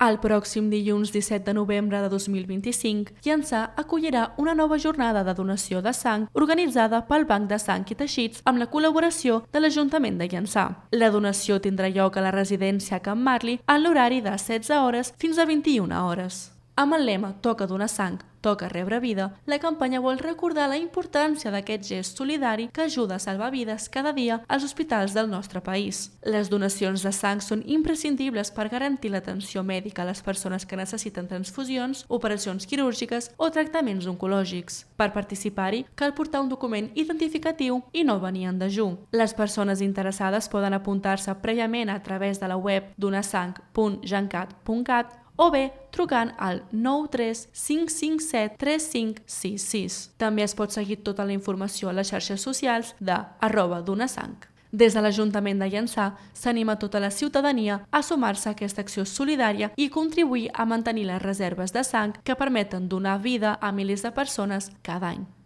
El pròxim dilluns 17 de novembre de 2025, Llançà acollirà una nova jornada de donació de sang organitzada pel Banc de Sang i Teixits amb la col·laboració de l'Ajuntament de Llançà. La donació tindrà lloc a la residència Can Marli en l'horari de 16 hores fins a 21 hores. Amb el lema Toca donar sang, toca rebre vida, la campanya vol recordar la importància d'aquest gest solidari que ajuda a salvar vides cada dia als hospitals del nostre país. Les donacions de sang són imprescindibles per garantir l'atenció mèdica a les persones que necessiten transfusions, operacions quirúrgiques o tractaments oncològics. Per participar-hi, cal portar un document identificatiu i no venir en dejú. Les persones interessades poden apuntar-se prèviament a través de la web donasang.gencat.cat o bé trucant al 93 557 3566. També es pot seguir tota la informació a les xarxes socials de @donasang. Des de l'Ajuntament de Llançà s'anima tota la ciutadania a sumar-se a aquesta acció solidària i contribuir a mantenir les reserves de sang que permeten donar vida a milers de persones cada any.